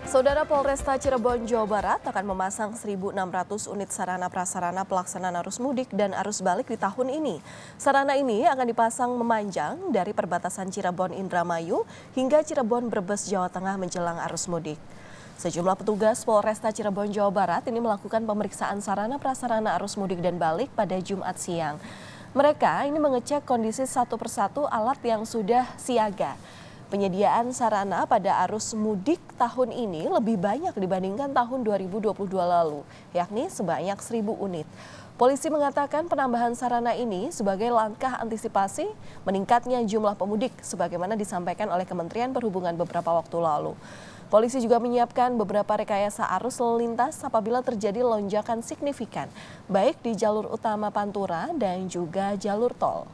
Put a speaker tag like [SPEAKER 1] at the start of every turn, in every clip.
[SPEAKER 1] Saudara Polresta Cirebon, Jawa Barat akan memasang 1.600 unit sarana prasarana pelaksanaan arus mudik dan arus balik di tahun ini. Sarana ini akan dipasang memanjang dari perbatasan Cirebon Indramayu hingga Cirebon Brebes, Jawa Tengah menjelang arus mudik. Sejumlah petugas Polresta Cirebon, Jawa Barat ini melakukan pemeriksaan sarana prasarana arus mudik dan balik pada Jumat siang. Mereka ini mengecek kondisi satu persatu alat yang sudah siaga. Penyediaan sarana pada arus mudik tahun ini lebih banyak dibandingkan tahun 2022 lalu, yakni sebanyak 1.000 unit. Polisi mengatakan penambahan sarana ini sebagai langkah antisipasi meningkatnya jumlah pemudik, sebagaimana disampaikan oleh Kementerian Perhubungan beberapa waktu lalu. Polisi juga menyiapkan beberapa rekayasa arus lalu lintas apabila terjadi lonjakan signifikan, baik di jalur utama Pantura dan juga jalur tol.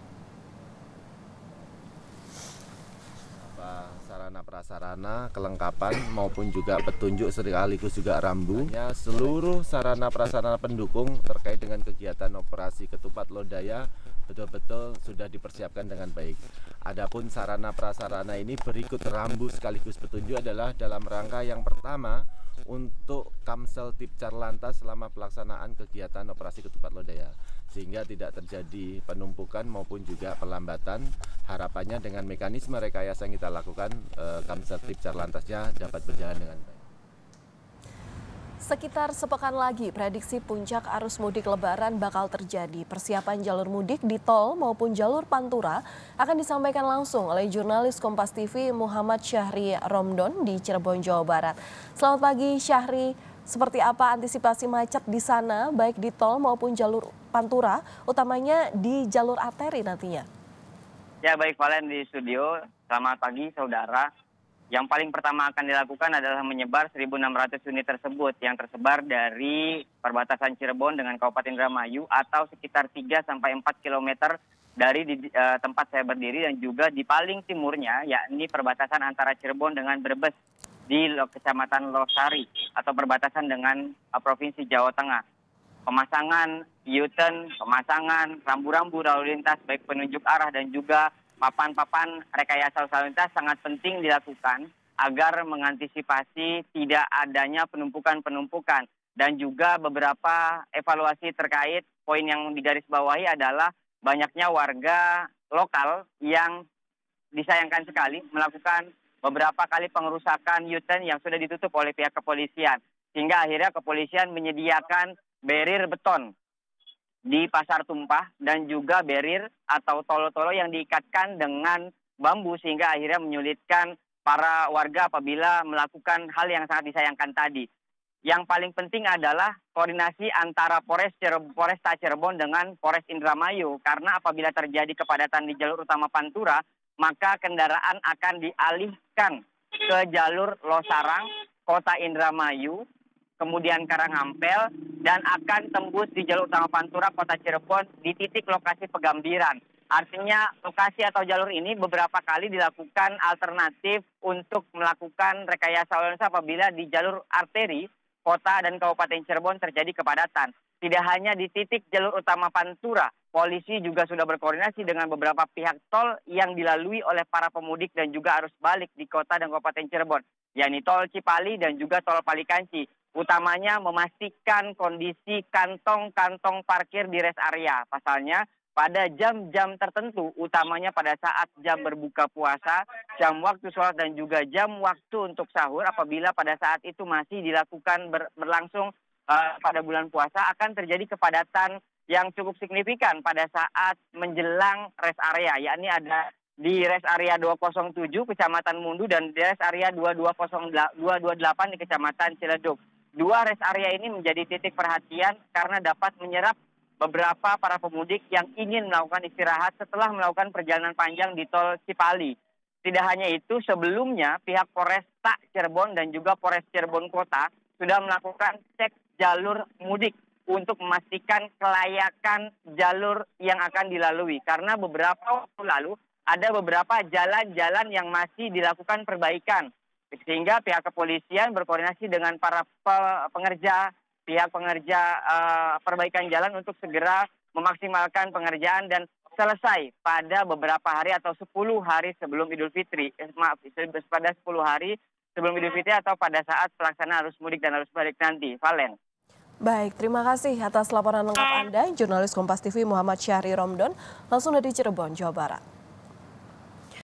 [SPEAKER 2] Sarana prasarana, kelengkapan maupun juga petunjuk sekaligus juga rambu. Seluruh sarana prasarana pendukung terkait dengan kegiatan operasi Ketupat Lodaya betul-betul sudah dipersiapkan dengan baik. Adapun sarana prasarana ini berikut rambu sekaligus petunjuk adalah dalam rangka yang pertama untuk Kamsel Tipcar Lantas selama pelaksanaan kegiatan operasi Ketupat Lodaya, sehingga tidak terjadi penumpukan maupun juga pelambatan. Harapannya dengan mekanisme rekayasa yang kita lakukan, Kamsel Tipcar Lantasnya dapat berjalan dengan baik.
[SPEAKER 1] Sekitar sepekan lagi prediksi puncak arus mudik Lebaran bakal terjadi. Persiapan jalur mudik di tol maupun jalur Pantura akan disampaikan langsung oleh jurnalis Kompas TV Muhammad Syahri Romdon di Cirebon, Jawa Barat. Selamat pagi Syahri, seperti apa antisipasi macet di sana baik di tol maupun jalur Pantura, utamanya di jalur arteri nantinya?
[SPEAKER 3] Ya baik Valen di studio, selamat pagi saudara. Yang paling pertama akan dilakukan adalah menyebar 1.600 unit tersebut yang tersebar dari perbatasan Cirebon dengan Kabupaten Indramayu atau sekitar 3-4 km dari tempat saya berdiri dan juga di paling timurnya yakni perbatasan antara Cirebon dengan Brebes di Kecamatan Losari atau perbatasan dengan Provinsi Jawa Tengah. Pemasangan U-turn, pemasangan rambu-rambu lalu lintas baik penunjuk arah dan juga papan-papan rekayasa lalu lintas sangat penting dilakukan agar mengantisipasi tidak adanya penumpukan-penumpukan. Dan juga beberapa evaluasi terkait poin yang digarisbawahi adalah banyaknya warga lokal yang disayangkan sekali melakukan beberapa kali pengerusakan U-turn yang sudah ditutup oleh pihak kepolisian. Sehingga akhirnya kepolisian menyediakan barrier beton di Pasar Tumpah dan juga barrier atau tolo-tolo yang diikatkan dengan bambu sehingga akhirnya menyulitkan para warga apabila melakukan hal yang sangat disayangkan tadi. Yang paling penting adalah koordinasi antara Polresta Cirebon dengan Polres Indramayu, karena apabila terjadi kepadatan di jalur utama Pantura, maka kendaraan akan dialihkan ke jalur Losarang, Kota Indramayu, kemudian Karanghampel, dan akan tembus di jalur utama Pantura Kota Cirebon di titik lokasi Pegambiran. Artinya lokasi atau jalur ini beberapa kali dilakukan alternatif untuk melakukan rekayasa lalu lintas apabila di jalur arteri Kota dan Kabupaten Cirebon terjadi kepadatan. Tidak hanya di titik jalur utama Pantura, polisi juga sudah berkoordinasi dengan beberapa pihak tol yang dilalui oleh para pemudik dan juga arus balik di Kota dan Kabupaten Cirebon, yakni tol Cipali dan juga tol Palikanci. Utamanya memastikan kondisi kantong-kantong parkir di rest area. Pasalnya pada jam-jam tertentu, utamanya pada saat jam berbuka puasa, jam waktu sholat dan juga jam waktu untuk sahur, apabila pada saat itu masih dilakukan berlangsung pada bulan puasa, akan terjadi kepadatan yang cukup signifikan pada saat menjelang rest area, yakni ada di rest area 207 Kecamatan Mundu dan di rest area 228 di Kecamatan Ciledug. Dua rest area ini menjadi titik perhatian karena dapat menyerap beberapa para pemudik yang ingin melakukan istirahat setelah melakukan perjalanan panjang di tol Cipali. Tidak hanya itu, sebelumnya pihak Polresta Cirebon dan juga Polres Cirebon Kota sudah melakukan cek jalur mudik untuk memastikan kelayakan jalur yang akan dilalui. Karena beberapa waktu lalu ada beberapa jalan-jalan yang masih dilakukan perbaikan. Sehingga pihak kepolisian berkoordinasi dengan para pihak pengerja perbaikan jalan untuk segera memaksimalkan pengerjaan dan selesai pada beberapa hari atau 10 hari sebelum Idul Fitri. Pada 10 hari sebelum Idul Fitri atau pada saat pelaksanaan arus mudik dan arus balik nanti. Valen.
[SPEAKER 1] Baik, terima kasih atas laporan lengkap Anda, jurnalis Kompas TV Muhammad Syahri Romdon, langsung dari Cirebon, Jawa Barat.